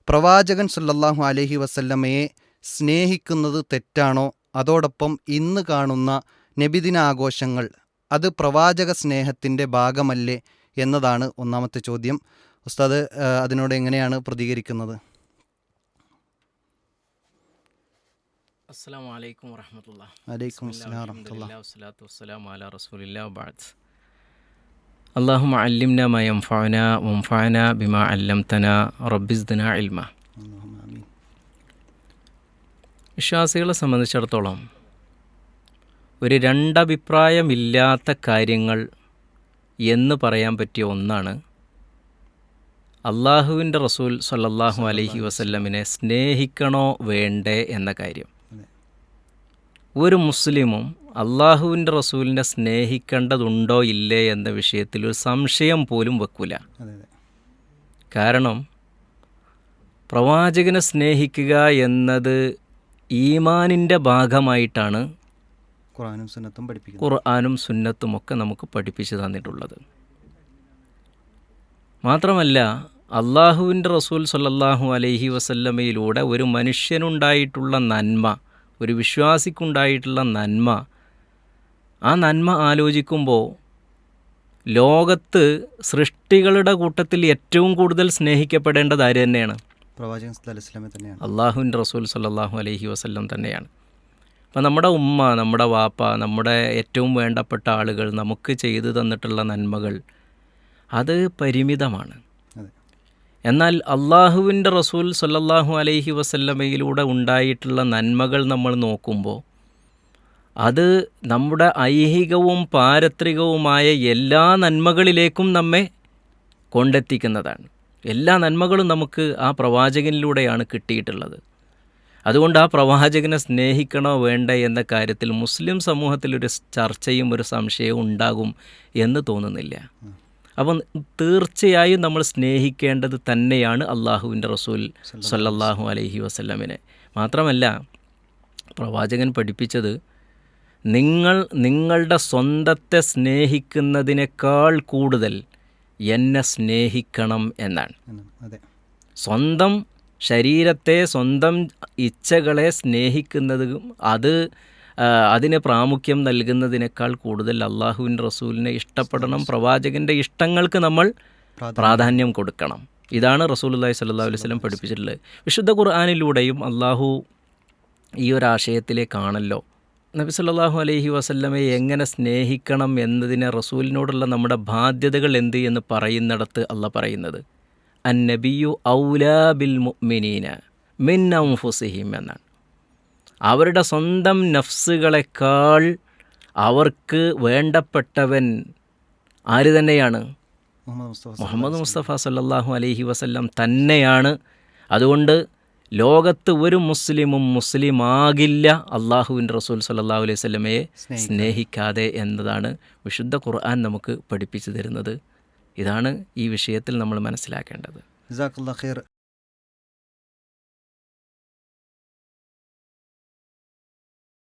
പ്രവാചകൻ സല്ലല്ലാഹു അലൈഹി വസല്ലമയെ സ്നേഹിക്കുന്നത് തെറ്റാണോ? അതോടൊപ്പം ഇന്ന് കാണുന്ന നബിദിന ആഘോഷങ്ങൾ അത് പ്രവാചക സ്നേഹത്തിൻ്റെ ഭാഗമല്ലേ എന്നതാണ് ഒന്നാമത്തെ ചോദ്യം. ഉസ്താദ് അതിനോട് എങ്ങനെയാണ് പ്രതികരിക്കുന്നത്? അസ്സലാമു അലൈക്കും വറഹ്മത്തുള്ളാഹി. അലൈക്കും അസ്സലാം വറഹ്മത്തുള്ളാഹി. അൽഹംദുലില്ലാഹി വസ്സലാത്തു വസ്സലാമു അലാ റസൂലില്ലാഹി വബഅദ്. അല്ലാഹുമ്മ അല്ലിംനാ മാ യൻഫഉനാ വൻഫഅനാ ബിമാ അല്ലംതനാ റബ്ബി സിദ്നാ ഇൽമാ. ആമീൻ. വിശ്വാസികളെ സംബന്ധിച്ചിടത്തോളം ഒരു രണ്ടഭിപ്രായമില്ലാത്ത കാര്യങ്ങൾ എന്ന് പറയാൻ പറ്റിയ ഒന്നാണ് അള്ളാഹുവിൻ്റെ റസൂൽ സ്വല്ലല്ലാഹു അലൈഹി വസല്ലമിനെ സ്നേഹിക്കണോ വേണ്ടേ എന്ന കാര്യം. ഒരു മുസ്ലിമും അള്ളാഹുവിൻ്റെ റസൂലിനെ സ്നേഹിക്കേണ്ടതുണ്ടോ ഇല്ലേ എന്ന വിഷയത്തിൽ ഒരു സംശയം പോലും വെക്കൂല. കാരണം പ്രവാചകനെ സ്നേഹിക്കുക എന്നത് ഈമാനിൻ്റെ ഭാഗമായിട്ടാണ് ഖുർആനും സുന്നത്തുമൊക്കെ നമുക്ക് പഠിപ്പിച്ചു തന്നിട്ടുള്ളത്. മാത്രമല്ല അള്ളാഹുവിൻ്റെ റസൂൽ സ്വല്ലല്ലാഹു അലൈഹി വസല്ലമയിലൂടെ ഒരു മനുഷ്യനുണ്ടായിട്ടുള്ള നന്മ, ഒരു വിശ്വാസിക്കുണ്ടായിട്ടുള്ള നന്മ, ആ നന്മ ആലോചിക്കുമ്പോൾ ലോകത്ത് സൃഷ്ടികളുടെ കൂട്ടത്തിൽ ഏറ്റവും കൂടുതൽ സ്നേഹിക്കപ്പെടേണ്ടത് ആര് തന്നെയാണ്? പ്രവാചകൻ സല്ലല്ലാഹു അലൈഹി വസല്ലം തന്നെയാണ്. അള്ളാഹുവിൻ്റെ റസൂൽ സ്വല്ലല്ലാഹു അലൈഹി വസല്ലം തന്നെയാണ്. അപ്പം നമ്മുടെ ഉമ്മ, നമ്മുടെ വാപ്പ, നമ്മുടെ ഏറ്റവും വേണ്ടപ്പെട്ട ആളുകൾ നമുക്ക് ചെയ്തു തന്നിട്ടുള്ള നന്മകൾ അത് പരിമിതമാണ്. എന്നാൽ അള്ളാഹുവിൻ്റെ റസൂൽ സ്വല്ലല്ലാഹു അലൈഹി വസല്ലമയിലൂടെ ഉണ്ടായിട്ടുള്ള നന്മകൾ നമ്മൾ നോക്കുമ്പോൾ അത് നമ്മുടെ ഐഹികവും പാരത്രികവുമായ എല്ലാ നന്മകളിലേക്കും നമ്മെ കൊണ്ടെത്തിക്കുന്നതാണ്. എല്ലാ നന്മകളും നമുക്ക് ആ പ്രവാചകനിലൂടെയാണ് കിട്ടിയിട്ടുള്ളത്. അതുകൊണ്ട് ആ പ്രവാചകനെ സ്നേഹിക്കണോ വേണ്ടേ എന്ന കാര്യത്തിൽ മുസ്ലിം സമൂഹത്തിലൊരു ചർച്ചയും ഒരു സംശയവും ഉണ്ടാകും എന്ന് തോന്നുന്നില്ല. അപ്പം തീർച്ചയായും നമ്മൾ സ്നേഹിക്കേണ്ടത് തന്നെയാണ് അള്ളാഹുവിൻ്റെ റസൂൽ സ്വല്ലല്ലാഹു അലൈഹി വസല്ലമിനെ. മാത്രമല്ല പ്രവാചകൻ പഠിപ്പിച്ചത് നിങ്ങളുടെ സ്വന്തത്തെ സ്നേഹിക്കുന്നതിനേക്കാൾ കൂടുതൽ എന്നെ സ്നേഹിക്കണം എന്നാണ്. സ്വന്തം ശരീരത്തെ, സ്വന്തം ഇച്ഛകളെ സ്നേഹിക്കുന്നതും അതിന് പ്രാമുഖ്യം നൽകുന്നതിനേക്കാൾ കൂടുതൽ അള്ളാഹുവിൻ്റെ റസൂലിനെ ഇഷ്ടപ്പെടണം. പ്രവാചകൻ്റെ ഇഷ്ടങ്ങൾക്ക് നമ്മൾ പ്രാധാന്യം കൊടുക്കണം. ഇതാണ് റസൂലുള്ളാഹി സ്വല്ലല്ലാഹു അലൈഹി വസല്ലം പഠിപ്പിച്ചിട്ടുള്ളത്. വിശുദ്ധ ഖുർആനിലൂടെയും അള്ളാഹു ഈ ഒരാശയത്തിലേക്കാണല്ലോ നബി സല്ലല്ലാഹു അലൈഹി വസല്ലമയെ എങ്ങനെ സ്നേഹിക്കണം എന്നതിനെ റസൂലിനോടുള്ള നമ്മുടെ ബാധ്യതകൾ എന്ത് എന്ന് പറയുന്നിടത്ത് അള്ളാഹ് പറയുന്നത് അന്നബിയു ഔലാ ബിൽ മുഅ്മിനീന മിൻ അൻഫുസിഹിം എന്നാണ്. അവരുടെ സ്വന്തം നഫ്സുകളെക്കാൾ അവർക്ക് വേണ്ടപ്പെട്ടവൻ ആര് തന്നെയാണ്? മുഹമ്മദ് മുസ്തഫ സല്ലല്ലാഹു അലൈഹി വസല്ലം തന്നെയാണ്. അതുകൊണ്ട് ലോകത്ത് ഒരു മുസ്ലിമും മുസ്ലിമാകില്ല അള്ളാഹുവിൻ്റെ റസൂൽ സല്ലല്ലാഹു അലൈഹി വസല്ലമയെ സ്നേഹിക്കാതെ എന്നതാണ് വിശുദ്ധ ഖുർആൻ നമുക്ക് പഠിപ്പിച്ചു തരുന്നത്. ഇതാണ് ഈ വിഷയത്തിൽ നമ്മൾ മനസ്സിലാക്കേണ്ടത്. ജസാക്കല്ലാഹു ഖൈർ.